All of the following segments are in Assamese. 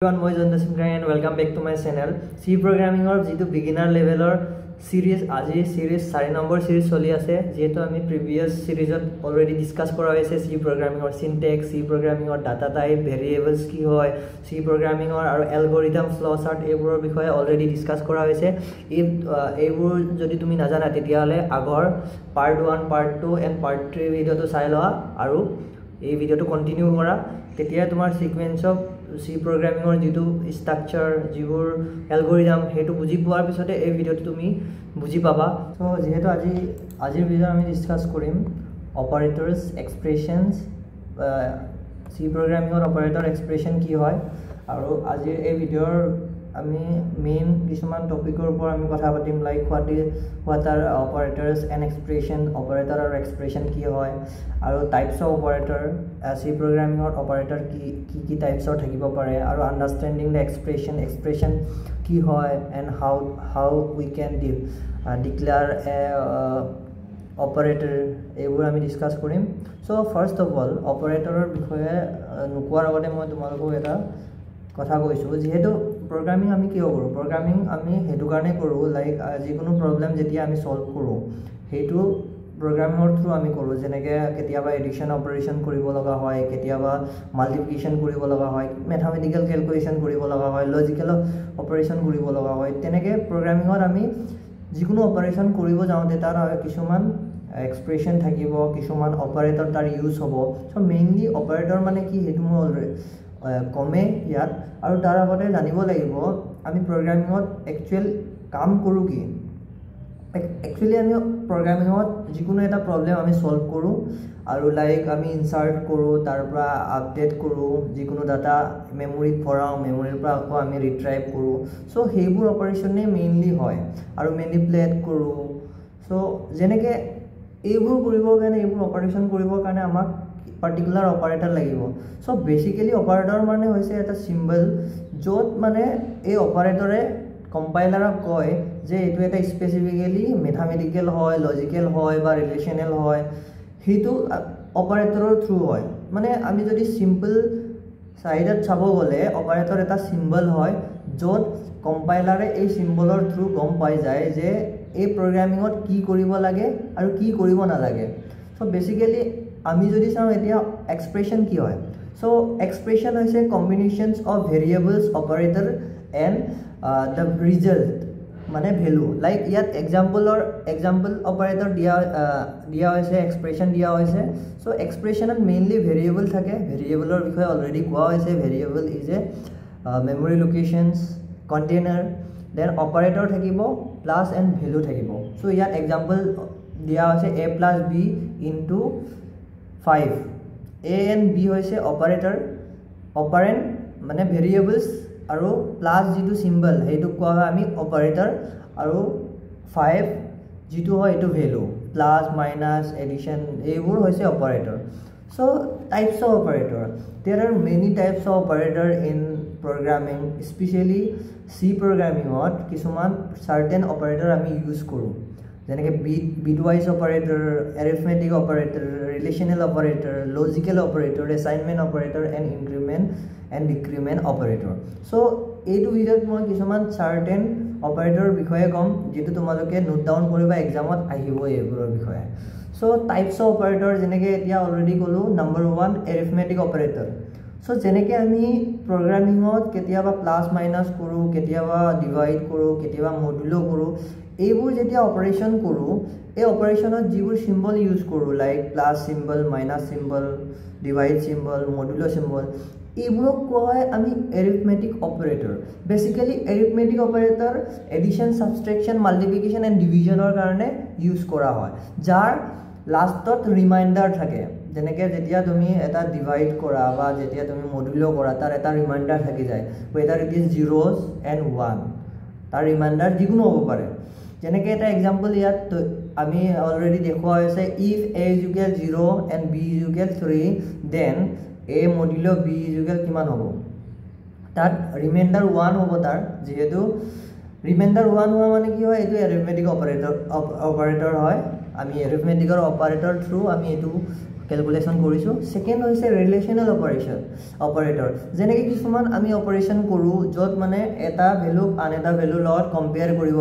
Everyone, মই Jayanta সিংৰাই and welcome back to my channel. C programming or যেটো beginner level or series আজি series 4 নম্বৰ series চলি আছে যেটো আমি previous series already discuss কৰা হৈছে C programming or syntax, C programming or data type, variables কি হয়, C programming or আৰু algorithm, flow chart এইবোৰৰ বিষয়ে already discuss কৰা হৈছে. এইবোৰ যদি তুমি নাজানা তেতিয়াহলে আগৰ part 1, part 2 and part 3 ভিডিওটো চাই লোৱা আৰু এই ভিডিওটো কন্টিনিউ কৰা তেতিয়া তোমাৰ sequence of C programming or যেটো structure যিবোৰ algorithm হেতু বুজি পোৱাৰ পিছতে এই ভিডিওটো তুমি বুজি পাবা সো যেহেতু আজিৰ ভিডিও আমি ডিসকাস কৰিম operators expressions C programming or operator expression কি হয় আৰু আজিৰ এই ভিডিওৰ আমি মেইন কিছুমান টপিকৰ ওপৰত আমি কথা পাতিম like what are operators and expression operator or expression কি হয় আৰু types of operator C programming or operator কি types of থাকিব পাৰে আৰু understanding the expression কি হয় and how we can declare a operator এইবোৰ আমি ডিসকাস কৰিম সো ফাৰ্স্ট অফ অল অপাৰেটৰৰ বিষয়ে নুকুৱাৰ আগতে মই তোমালোকক এটা কথা কৈছো যেহেতু programming আমি কি কৰো programming আমি হেতু কাৰণে কৰো লাইক যিকোনো প্ৰবলেম যেতিয়া আমি সলভ কৰো হেতু programming থ্ৰু আমি কৰো যেনেকে কেতিয়াবা এডিশন অপাৰেশন কৰিব লগা হয় কেতিয়াবা মাল্টিপ্লিকেশন কৰিব লগা হয় ম্যাথমেটিক্যাল ক্যালকুলেশন কৰিব লগা হয় লজিক্যাল অপাৰেশন কৰিব লগা হয় তেনেকে programmingত আমি যিকোনো অপাৰেশন কৰিব যাওঁতে তাৰ কিছুমান এক্সপ্ৰেশন থাকিব কিছুমান অপাৰেটৰ তাৰ ইউজ হ'ব সো মেইনলি অপাৰেটৰ মানে কি হেতু মই অলৰেডি কমে ইয়াত আৰু তাৰ আগতে জানিব লাগিব আমি প্ৰগ্ৰামিংত একচুয়াল কাম কৰো কি একচুয়ালি আমি প্ৰগ্ৰামিংত যিকোনো এটা প্ৰবলেম আমি সলভ কৰো আৰু লাইক আমি ইনসাৰ্ট কৰো তাৰ পৰা আপডেট কৰো যিকোনো ডাটা মেমৰিত ভৰাও মেমৰিৰ পৰা আকৌ আমি ৰিট্ৰাইভ কৰো সো হেইবোৰ অপাৰেশনে মেইনলি হয় আৰু ম্যানিপুলেট কৰো সো যেনেকে এইবোৰ কৰিবৰ কাৰণে এইবোৰ অপাৰেশন কৰিবৰ কাৰণে আমাক particular operator লাগিব so basically operator মানে হৈছে এটা সিম্বল যত মানে এই অপাৰেটৰে কম্পাইলাৰক কয় যে এটো এটা স্পেসিফিক্যালি ম্যাথমেটিক্যাল হয় লজিক্যাল হয় বা ৰিলেশনাল হয় হেতু অপাৰেটৰৰ থ্ৰু হয় মানে আমি যদি সিম্পল সাইডত চাব গলে অপাৰেটৰ এটা সিম্বল হয় যত কম্পাইলাৰে এই সিম্বলৰ থ্ৰু গম পাই যায় যে এই প্ৰগ্ৰামিংত কি কৰিব লাগে আৰু কি কৰিব নালাগে so basically আমি যদি চাও এতিয়া এক্সপ্ৰেশন কি হয় সো এক্সপ্ৰেশন হৈছে combinations of variables operator and the result মানে ভ্যালু লাইক ইয়াত এক্সাম্পল অপাৰেটৰ দিয়া হৈছে এক্সপ্ৰেশন দিয়া হৈছে সো এক্সপ্ৰেশনত মেইনলি ভেৰিয়েবল থাকে ভেৰিয়েবলৰ বিষয়ে অলৰেডি কোৱা হৈছে variable is a memory locations container then operator থাকিব প্লাস এন্ড ভ্যালু থাকিব সো ইয়াত এক্সাম্পল দিয়া হৈছে a + b * 5 a and b হৈছে অপাৰেটৰ অপাৰেন্ট মানে ভেৰিয়েবলস আৰু প্লাস যেটো সিম্বল হেতু কোৱা হয় আমি অপাৰেটৰ আৰু 5 যেটো হয় এটো ভ্যালু প্লাস মাইনাস এডিশন এইবোৰ হৈছে operator so types of operator there are many types of operator in programming especially C programming ত কিছুমান certain operator আমি ইউজ কৰো যেনেকে bitwise operator arithmetic operator relational operator logical operator assignment operator and increment and decrement operator so এইটো ভিডিওত মই কিছুমান certain operator বিষয়ে কম যেটো তোমালোকে নোট ডাউন কৰিবা এক্সামত আহিব এইবোৰৰ বিষয়ে so types of operator যেনেকে এতিয়া অলৰেডি কলো number 1 arithmetic operator so যেনেকে আমি প্ৰগ্ৰামিংত কেতিয়াবা প্লাস মাইনাস কৰো কেতিয়াবা ডিভাইড কৰো কেতিয়াবা মডুলো কৰো এইবোৰ যেতিয়া অপাৰেশন কৰো এই অপাৰেশনত যিবোৰ সিম্বল ইউজ কৰো like plus symbol minus symbol divide symbol modulo symbol এইবোৰ কয় আমি arithmetic operator basically arithmetic operator addition subtraction multiplication and division ৰ কাৰণে ইউজ কৰা হয় যাৰ লাষ্টত ৰিমাইন্ডাৰ থাকে যেনেকে যেতিয়া তুমি এটা ডিভাইড কৰা বা যেতিয়া তুমি মডুলো কৰা তাৰ এটা ৰিমাইন্ডাৰ থাকি যায় whether it is zeros and 1 তাৰ ৰিমাইন্ডাৰ যিকোনো হ'ব পাৰে যেনেকে এটা এক্সাম্পল ইয়াত আমি অলৰেডি দেখুৱা হৈছে if a = 0 and b = 3 then a modulo b = কিমান হ'ব তাত ৰিমাইন্ডাৰ 1 হ'ব তাৰ যেহেতু ৰিমাইন্ডাৰ 1 হোৱা মানে কি হয় এটো অ্যাৰিথমেটিক অপাৰেটৰ হয় আমি অ্যাৰিথমেটিকৰ অপাৰেটৰ থ্ৰু আমি এটো ক্যালকুলেশন কৰিছো সেকেন্ড হৈছে ৰিলেশনাল অপাৰেটৰ যেনেকৈ কিছুমান আমি অপাৰেশন কৰো যত মানে এটা ভ্যালু আন এটা ভ্যালু লগত কম্পেয়াৰ কৰিব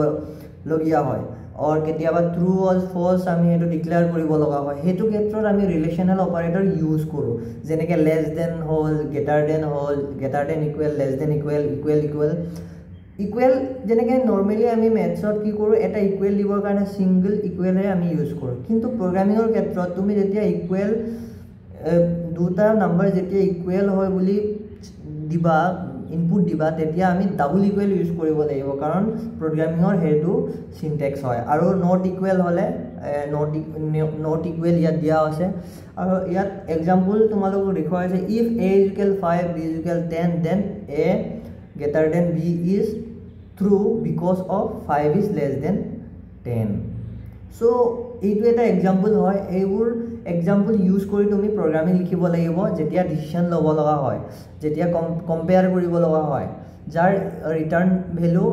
লগিয়া হয় और केতিয়াबा ट्रू और फॉल्स আমি এটো ডিক্লেয়াৰ কৰিব লগা হয় হেতু ক্ষেত্ৰত আমি ৰিলেশনাল অপাৰেটৰ ইউজ কৰো যেনেকৈ লেস দেন হল greater than equal less than equal যেনেকৈ নৰমালি আমি ম্যাথছত কি কৰো এটা ইকুৱেল দিবৰ কাৰণে সিঙ্গল ইকুৱেলে আমি ইউজ কৰো কিন্তু প্ৰগ্ৰামিংৰ ক্ষেত্ৰত তুমি যেতিয়া ইকুৱেল দুটা নাম্বাৰ যেতিয়া ইকুৱেল হয় বুলি দিবা ইনপুট দিবা তেতিয়া আমি ডাবল ইকুৱেল ইউজ কৰিব লাগিব কাৰণ প্ৰগ্ৰামিংৰ হেতু সিনট্যাক্স হয় আৰু নট ইকুৱেল হলে নট ইকুৱেল ইয়াত দিয়া আছে আৰু ইয়াত এক্সাম্পল তোমালোক দেখুৱা আছে if a = 5 b = 10 then a greater than b is true because of 5 is less than 10 so এইটো এটা এক্সাম্পল হয় এইবোৰ এক্সাম্পল ইউজ কৰি তুমি প্ৰগ্ৰামিং লিখিব লাগিব যেতিয়া ডিসিশন লব লগা হয় যেতিয়া কম্পেয়াৰ কৰিব লগা হয় যাৰ ৰিটাৰ্ণ ভ্যালু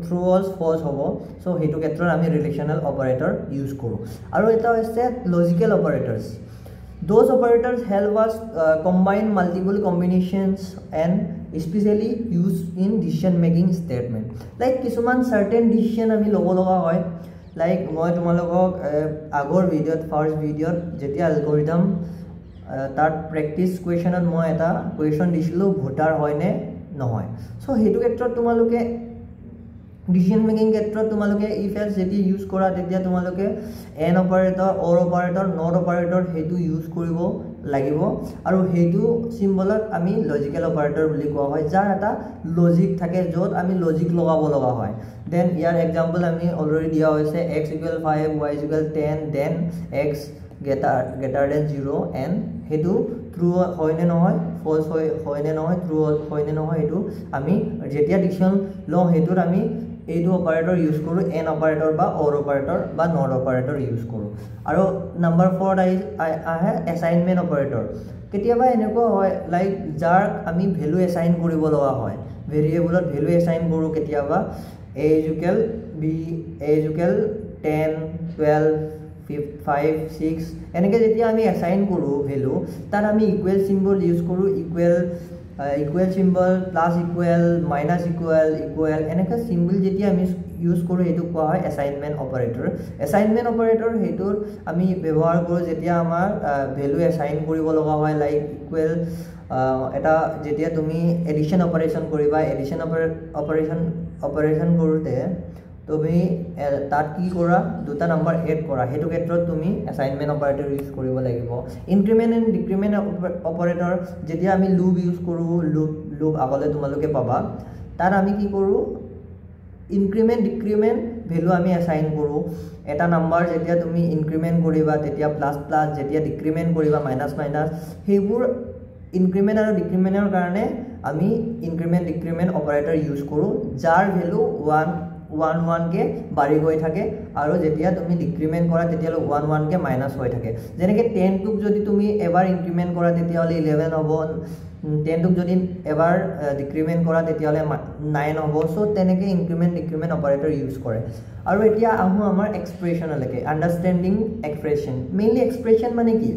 ট্ৰু অৰ ফলস হ'ব সো হেতু ক্ষেত্ৰত আমি ৰিলেশনাল অপাৰেটৰ ইউজ কৰো আৰু এটা হৈছে logical অপাৰেটৰ্স those operators help us combine multiple combinations and especially used in decision making statement like কিছুমান certain decision আমি লব লগা হয় like মই তোমালোকক আগৰ ভিডিওত ফাৰ্স্ট ভিডিওত যেতিয়া অ্যালগৰিদম তাত প্ৰ্যাকটিস কোৱেশ্যনত মই এটা কোৱেশ্যন দিছিলো ভোটাৰ হয় নে নহয় সো হেতু ক্ষেত্ৰত তোমালোকে ডিসিশন মেকিং ক্ষেত্ৰত তোমালোকে ইফ এলস যদি ইউজ কৰা তেতিয়া তোমালোকে and operator or operator not operator হেতু ইউজ কৰিব লাগিব আৰু হেতু সিম্বলত আমি লজিক্যাল অপাৰেটৰ বুলি কোৱা হয় যাৰ এটা লজিক থাকে যত আমি লজিক লগাব লগা হয় দেন ইয়াৰ এক্সাম্পল আমি অলৰেডি দিয়া হৈছে x = 5 y = 10 then x greater than 0 and হেতু ট্ৰু হয় নে নহয় ফলস হয় নে নহয় ট্ৰু হয় নে নহয় হেতু আমি যেতিয়া ডিসিশন লওঁ হেতুৰ আমি এইটো অপাৰেটৰ ইউজ কৰো এন অপাৰেটৰ বা অৰ অপাৰেটৰ বা নট অপাৰেটৰ ইউজ কৰো আৰু নাম্বাৰ 4 আহে অ্যাসাইনমেন্ট অপাৰেটৰ কেতিয়াবা এনেকুৱা হয় লাইক যাৰ আমি ভ্যালু অ্যাসাইন কৰিব লগা হয় ভেৰিয়েবলত ভ্যালু অ্যাসাইন কৰো কেতিয়াবা a = b a = 10 12 5 6 এনেকৈ যেতিয়া আমি অ্যাসাইন কৰো ভ্যালু তাৰ আমি ইকুৱেল সিম্বল ইউজ কৰো equal symbol plus equal minus equal এনেকা সিম্বল যেতিয়া আমি ইউজ কৰো এটো কোৱা হয় অ্যাসাইনমেন্ট অপাৰেটৰ হেতুৰ আমি ব্যৱহাৰ কৰো যেতিয়া আমাৰ ভ্যালু অ্যাসাইন কৰিব লগা হয় লাইক ইকুৱেল এটা যেতিয়া তুমি এডিশন অপাৰেশন কৰিবা এডিশন অপাৰেশন কৰোতে তুমি তাত কি কৰা দুটা নাম্বাৰ এড কৰা হেতু ক্ষেত্ৰত তুমি অ্যাসাইনমেন্ট অপাৰেটৰ ইউজ কৰিব লাগিব ইনক্ৰিমেন্ট এন্ড ডিক্ৰিমেন্ট অপাৰেটৰ যেতিয়া আমি লুপ ইউজ কৰো লুপ আগলে তোমালোকে পাবা তাৰ আমি কি কৰো ইনক্ৰিমেন্ট ডিক্ৰিমেন্ট ভ্যালু আমি অ্যাসাইন কৰো এটা নাম্বাৰ যেতিয়া তুমি ইনক্ৰিমেন্ট কৰিবা তেতিয়া প্লাস প্লাস যেতিয়া ডিক্ৰিমেন্ট কৰিবা মাইনাস মাইনাস হেবোৰ ইনক্ৰিমেন্ট আৰু ডিক্ৰিমেন্টৰ কাৰণে আমি ইনক্ৰিমেন্ট ডিক্ৰিমেন্ট অপাৰেটৰ ইউজ কৰো যাৰ ভ্যালু 1 কে বাঢ়ি গৈ থাকে আৰু যেতিয়া তুমি ডিক্ৰিমেন্ট কৰা তেতিয়া 1 কে মাইনাস হৈ থাকে যেনেকৈ 10 টুক যদি তুমি এবাৰ ইনক্ৰিমেন্ট কৰা তেতিয়া 11 হ'ব 10 টুক যদি এবাৰ ডিক্ৰিমেন্ট কৰা তেতিয়া 9 হ'ব সো তেনেকৈ ইনক্ৰিমেন্ট ডিক্ৰিমেন্ট অপাৰেটৰ ইউজ কৰে আৰু এতিয়া আহো আমাৰ এক্সপ্ৰেছনলৈকে আন্ডাৰষ্টেণ্ডিং এক্সপ্ৰেছন মেইনলি এক্সপ্ৰেছন মানে কি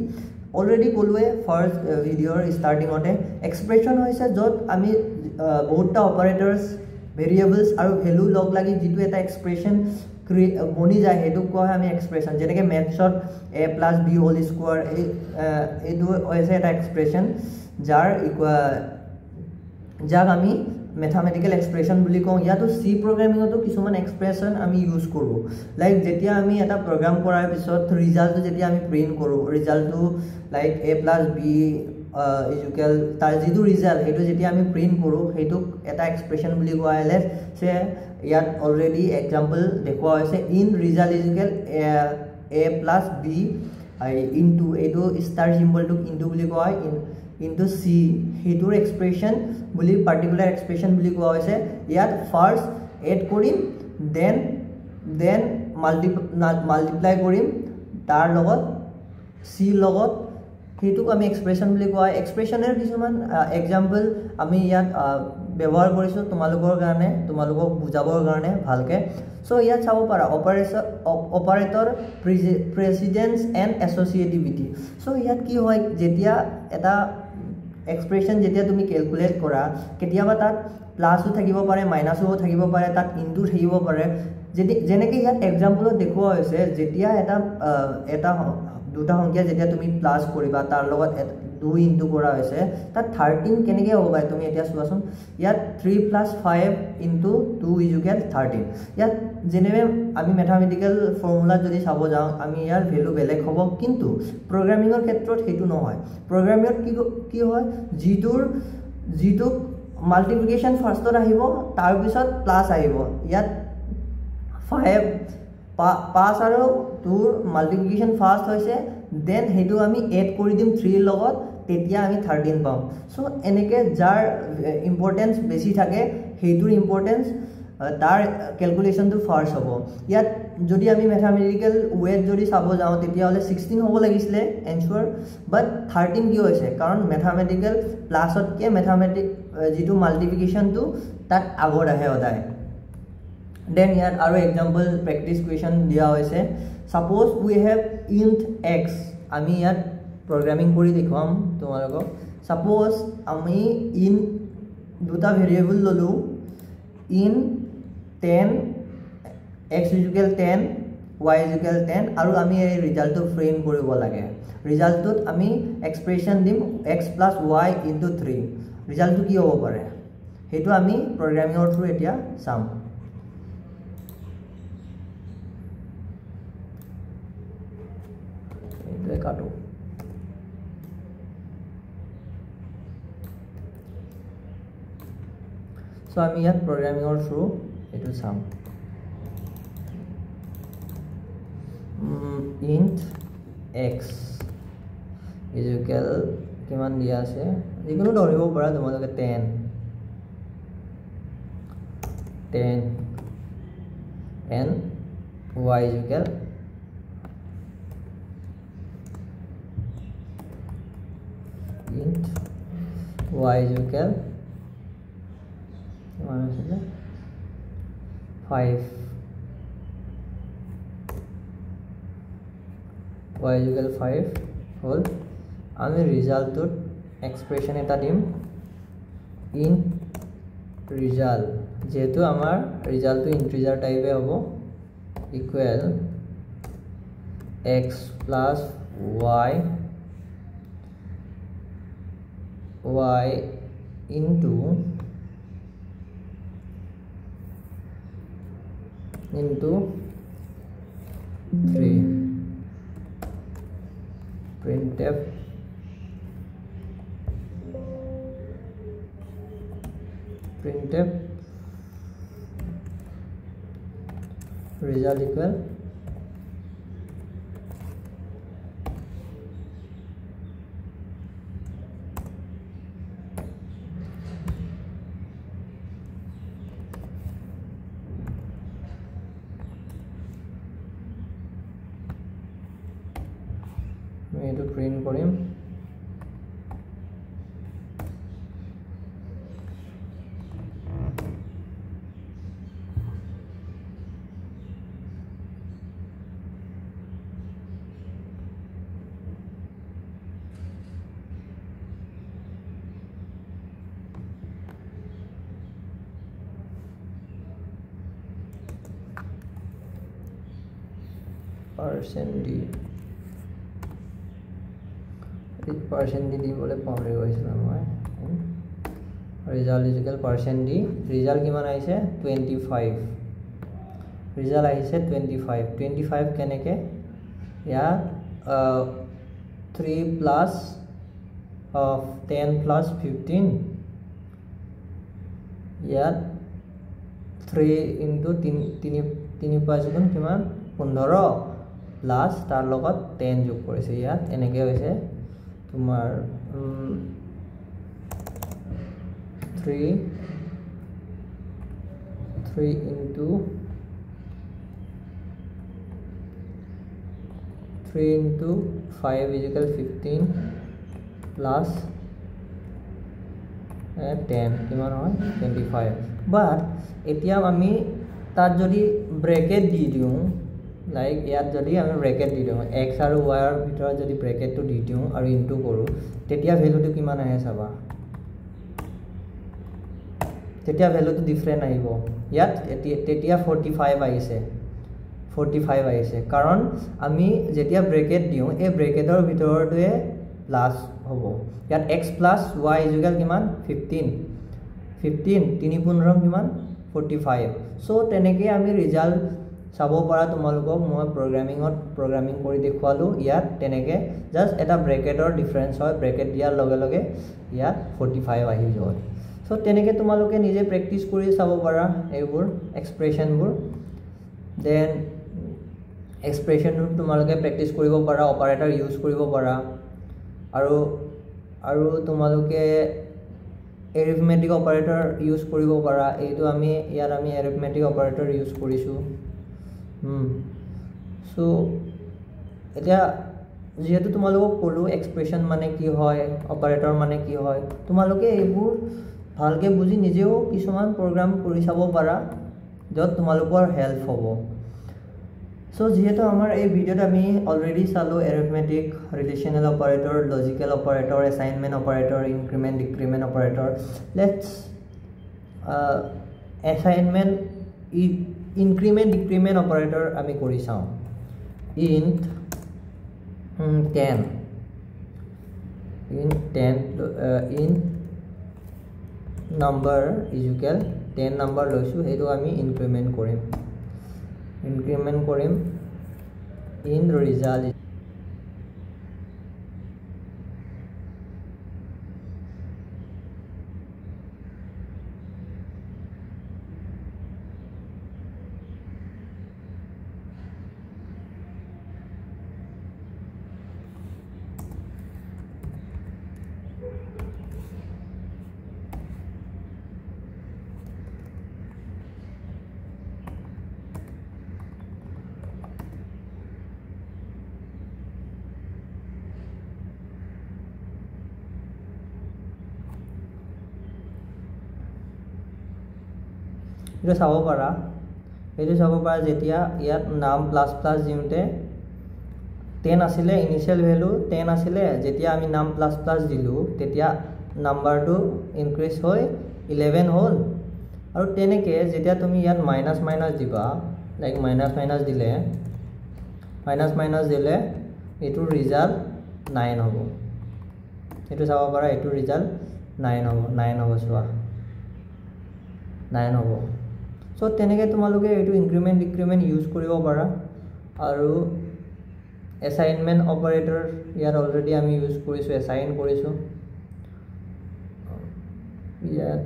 অলৰেডি কলোৱে ফাৰ্স্ট ভিডিওৰ ষ্টাৰ্টিংতে এক্সপ্ৰেছন হৈছে যত আমি বহুতটা অপাৰেটৰ্স ভেৰিয়েবলস আৰু ভ্যালু লগ লাগি যেটো এটা এক্সপ্ৰেছন বনি যায় হেতু কোৱা হয় আমি এক্সপ্ৰেছন যেনেকৈ ম্যাথছত a + b হোল স্কয়াৰ এইটো হৈছে এটা এক্সপ্ৰেছন যাক আমি ম্যাথমেটিক্যাল এক্সপ্ৰেছন বুলি কওঁ ইয়াতো সি প্ৰগ্ৰামিংতো কিছুমান এক্সপ্ৰেছন আমি ইউজ কৰো লাইক যেতিয়া আমি এটা প্ৰগ্ৰাম কৰাৰ পিছত ৰিজাল্টটো যেতিয়া আমি প্ৰিন্ট কৰো ৰিজাল্টটো লাইক a + b ইকুৱেল তাৰ যেটো ৰিজাল্ট হেতু যেতিয়া আমি প্ৰিন্ট কৰো হেতু এটা এক্সপ্ৰেছন বুলি কোৱা হয় সে ইয়াত অলৰেডি এক্সাম্পল দেখুৱা হৈছে in result equal a + b into এটো ষ্টাৰ সিম্বলটো ইনটু বুলি কোৱা হয় ইনটু c হেতুৰ এক্সপ্ৰেছন বুলি পাৰ্টিকুলাৰ এক্সপ্ৰেছন বুলি কোৱা হৈছে ইয়াত ফাৰ্স্ট এড কৰিম দেন মাল্টিপ্লাই কৰিম তাৰ লগত c লগত হেতুক আমি এক্সপ্ৰেছন বুলি কোৱা হয় এক্সপ্ৰেছনৰ কিছুমান এক্সাম্পল আমি ইয়াত ব্যৱহাৰ কৰিছোঁ তোমালোকৰ কাৰণে, তোমালোকক বুজাবৰ কাৰণে ভালকৈ। সো ইয়াত চাব পাৰা অপাৰেটৰ প্ৰেসিডেন্স এণ্ড এছ'চিয়েটিভিটি। সো ইয়াত কি হয়, যেতিয়া এটা এক্সপ্ৰেশ্যন যেতিয়া তুমি কেলকুলেট কৰা, কেতিয়াবা তাত প্লাছো থাকিব পাৰে, মাইনাছো থাকিব পাৰে, তাত ইনটু থাকিব পাৰে। যেনেকৈ ইয়াত এক্সাম্পলত দেখুওৱা হৈছে, যেতিয়া এটা দুটা সংখ্যা যেতিয়া তুমি প্লাছ কৰিবা, তাৰ লগত 2 ইনটু কৰা হৈছে, তাত 13 কেনেকৈ হ'ব পাৰে তুমি এতিয়া চোৱাচোন। ইয়াত 3 + 5 × 2 = 13। ইয়াত যেনেকৈ আমি মেথামেটিকেল ফৰ্মুলাত যদি চাব যাওঁ, আমি ইয়াৰ ভেলু বেলেগ হ'ব, কিন্তু প্ৰগ্ৰামিঙৰ ক্ষেত্ৰত সেইটো নহয়। প্ৰগ্ৰামিঙত কি হয়, যিটো মাল্টিপ্লিকেশ্যন ফাৰ্ষ্টত আহিব, তাৰপিছত প্লাছ আহিব। ইয়াত 5 আৰু 2ৰ মাল্টিপ্লিকেশ্যন ফাৰ্ষ্ট হৈছে, দেন সেইটো আমি এড কৰি দিম 3ৰ লগত, তেতিয়া আমি 13 পাম। সো এনেকৈ যাৰ ইম্পৰ্টেঞ্চ বেছি থাকে, সেইটোৰ ইম্পৰ্টেঞ্চ তাৰ কেলকুলেশ্যনটো ফাৰ্ষ্ট হ'ব। ইয়াত যদি আমি মেথামেটিকেল ৱেত যদি চাব যাওঁ, তেতিয়াহ'লে 16 হ'ব লাগিছিলে এনচাৰ, বাট 13 কিয় হৈছে, কাৰণ মেথামেটিকেল প্লাছতকৈ যিটো মাল্টিপ্লিকেশ্যনটো তাত আগত আহে সদায়। দেন ইয়াত আৰু এক্সাম্পল প্ৰেক্টিছ কুৱেশ্যন দিয়া হৈছে। Suppose we have int x. আমি ইয়াত প্ৰগ্ৰামিং কৰি দেখুৱাম তোমালোকক। ছাপ'জ আমি দুটা ভেৰিয়েবল ল'লোঁ, ইন 10 x = 10 y = 10, আৰু আমি এই ৰিজাল্টটো ফ্ৰেম কৰিব লাগে। ৰিজাল্টটোত আমি এক্সপ্ৰেশ্যন দিম x + y × 3। ৰিজাল্টটো কি হ'ব পাৰে, সেইটো আমি প্ৰগ্ৰামিঙৰ থ্ৰু এতিয়া চাম। এইটোৱে কাটো। সো আমি ইয়াত প্ৰগ্ৰামিঙৰ থ্ৰু এইটো চাম। ইণ্ট এক্স ইকুৱেল কিমান দিয়া আছে, যিকোনো ধৰিব পাৰা তোমালোকে, 10 and y = int y = 5, y = 5 হ'ল। আমি ৰিজাল্টটোত এক্সপ্ৰেশ্যন এটা দিম, ইন ৰিজাল্ট, যিহেতু আমাৰ ৰিজাল্টটো ইণ্টিজাৰ টাইপে হ'ব, equal x + y into into 3 printf result equal এইটো প্ৰিন্ট কৰিম। % d দিবলৈ পাহৰি গৈছিলোঁ মই। ৰিজাল্ট ইকুৱেল % d, ৰিজাল্ট কিমান আহিছে 25, ৰিজাল্ট আহিছে 25 কেনেকৈ, ইয়াত 3 + 10 + 15, ইয়াত 3 × 3 5 কিমান 15 প্লাছ তাৰ লগত 10 যোগ কৰিছে। ইয়াত এনেকৈ হৈছে তোমাৰ 3 × 5 = 15 প্লাছ 10 কিমান হয় 25 বাট এতিয়া আমি তাত যদি ব্ৰেকেট দি দিওঁ লাইক ইয়াত যদি আমি ব্ৰেকেট দি দিওঁ x আৰু y ৰ ভিতৰত যদি ব্ৰেকেটটো দি দিওঁ আৰু ইনটু কৰোঁ তেতিয়া ভ্যালুটো কিমান আহে চাবা তেতিয়া ভ্যালুটো ডিফাৰেন্ট আহিব ইয়াত তেতিয়া 45 আহিছে 45 আহিছে কাৰণ আমি যেতিয়া ব্ৰেকেট দিওঁ এই ব্ৰেকেটৰ ভিতৰটোৱে প্লাস হ'ব ইয়াত x + y = কিমান 15 3 15 কিমান 45 সো তেনেকৈ আমি ৰিজাল্ট চাব পৰা তোমালোকক মই প্ৰগ্ৰামিং কৰি দেখুৱালো ইয়াত তেনেকৈ জাস্ট এটা ব্ৰেকেটৰ ডিফাৰেন্স হয় ব্ৰেকেট দিয়াৰ লগে লগে ইয়াত 45 আহি যায় সো তেনেকৈ তোমালোকে নিজে প্ৰেক্টিস কৰি চাব পাৰা এইবোৰ এক্সপ্ৰেছনবোৰ দেন এক্সপ্ৰেছনটো তোমালোকে প্ৰেক্টিস কৰিব পাৰা অপাৰেটৰ ইউজ কৰিব পাৰা আৰু তোমালোকে এৰিথমেটিক অপাৰেটৰ ইউজ কৰিব পাৰা এইটো আমি এৰিথমেটিক অপাৰেটৰ ইউজ কৰিছো সো এতিয়া যেহেতু তোমালোকক ক'লো এক্সপ্ৰেছন মানে কি হয় অপাৰেটৰ মানে কি হয় তোমালোকে এইবোৰ ভালকে বুজি নিজেও কিছুমান প্ৰগ্ৰাম কৰি চাব পাৰা যত তোমালোকৰ হেল্প হ'ব সো যেহেতু আমাৰ এই ভিডিওত আমি অলৰেডি চালো arithmetic relational operator logical operator assignment operator increment decrement operator let's assignment increment decrement operator আমি কৰি চাওঁ int 10 int number = 10 number লৈছো হেতু আমি ইনক্ৰিমেন্ট কৰিম in result এটা চাব পাৰা যেতিয়া ইয়াত নাম প্লাস প্লাস দিওঁতে 10 আছিলে ইনিশিয়াল ভ্যালু 10 আছিলে যেতিয়া আমি নাম প্লাস প্লাস দিলু তেতিয়া নাম্বাৰটো ইনক্ৰিজ হৈ 11 হ'ল আৰু তেনেকৈ যেতিয়া তুমি ইয়াত মাইনাস মাইনাস দিবা লাইক মাইনাস দিলে এটো ৰিজাল্ট 9 হ'ব এটো চাব পাৰা এটো ৰিজাল্ট 9 হ'ব চোৱা 9 হ'ব সো তেনেকৈ তোমালোকে এটো ইনক্ৰিমেন্ট ডিক্ৰিমেন্ট ইউজ কৰিব পাৰা আৰু অ্যাসাইনমেন্ট অপাৰেটৰ ইয়াত অলৰেডি আমি ইউজ কৰিছো অ্যাসাইন কৰিছো ইয়াত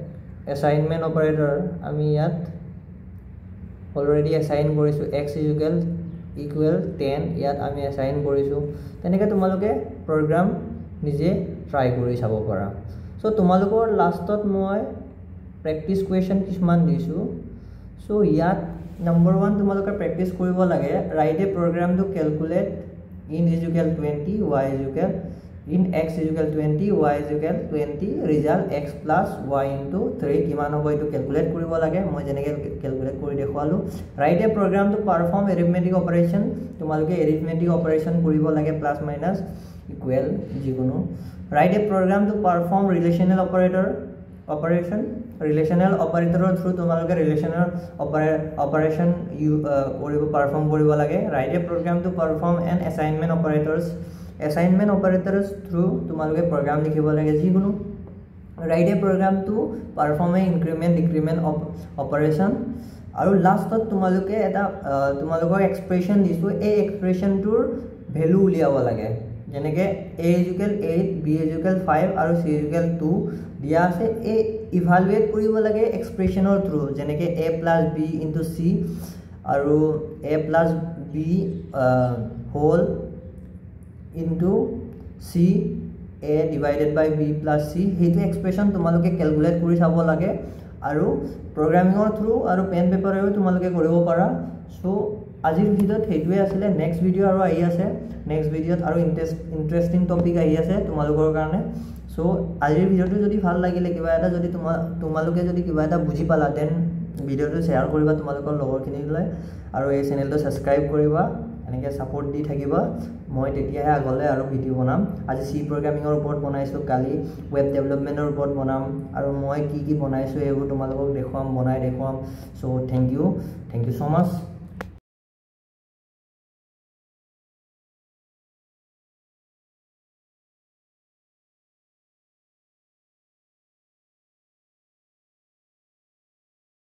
অ্যাসাইনমেন্ট অপাৰেটৰ আমি ইয়াত অলৰেডি অ্যাসাইন কৰিছো x = 10 ইয়াত আমি অ্যাসাইন কৰিছো তেনেকৈ তোমালোকে প্ৰগ্ৰাম নিজে ট্ৰাই কৰি চাব পাৰা সো তোমালোকৰ লাষ্টত মই প্ৰেক্টিস কুৱেশ্যন কিছুমান দিছো সো ইয়াত নম্বৰ 1 তোমালোকে প্ৰেক্টিস কৰিব লাগে write a program to calculate in x = 20 y = 20 result x plus y into 3 কিমান হ'ব এটো ক্যালকুলেট কৰিব লাগে মই যেনেকৈ ক্যালকুলেট কৰি দেখুৱালো write a program to perform arithmetic operation তোমালোকে এৰিথমেটিক অপাৰেশন কৰিব লাগে প্লাস মাইনাস ইকুৱেল যিকোনো write a program to perform relational operation relational অপাৰেটৰৰ থ্ৰু তোমালোকে ৰিলেশনাল অপাৰেশন পাৰফৰ্ম কৰিব লাগে write a program to perform an assignment operators through তোমালোকে প্ৰগ্ৰাম লিখিব লাগে যিকোনো write a program to perform a increment decrement operation আৰু লাষ্টত তোমালোকে এটা তোমালোকৰ এক্সপ্ৰেছন দিছো এই এক্সপ্ৰেছনটোৰ ভ্যালু উলিয়াব লাগে যেনেকে a = 8 b = 5 আৰু c = 2 দিয়া আছে এই ইভালুৱেট কৰিব লাগে এক্সপ্ৰেছনৰ থ্ৰু যেনেকে a + b * c আৰু a + b whole into c a divided by b plus c হেতু এক্সপ্ৰেছন তোমালোকে ক্যালকুলেট কৰি চাব লাগে আৰু প্ৰগ্ৰামিংৰ থ্ৰু আৰু পেন পেপাৰেও তোমালোকে কৰিব পাৰা সো আজিৰ ভিডিওত হেতুৱে আছিল নেক্সট ভিডিও আৰু আহি আছে নেক্সট ভিডিওত আৰু ইন্টাৰেষ্টিং টপিক আহি আছে তোমালোকৰ কাৰণে সো আজিৰ ভিডিঅ'টো যদি ভাল লাগিলে কিবা এটা যদি তোমালোকে যদি কিবা এটা বুজি পালা দেন ভিডিঅ'টো শ্বেয়াৰ কৰিবা তোমালোকৰ লগৰখিনিলৈ আৰু এই চেনেলটো ছাবস্ক্ৰাইব কৰিবা এনেকৈ ছাপোৰ্ট দি থাকিবা মই তেতিয়াহে আগলৈ আৰু ভিডিঅ' বনাম আজি চি প্ৰগ্ৰামিঙৰ ওপৰত বনাইছোঁ কালি ৱেব ডেভেলপমেণ্টৰ ওপৰত বনাম আৰু মই কি বনাইছোঁ এইবোৰ তোমালোকক বনাই দেখুৱাম চ' থেংক ইউ ছ' মাছ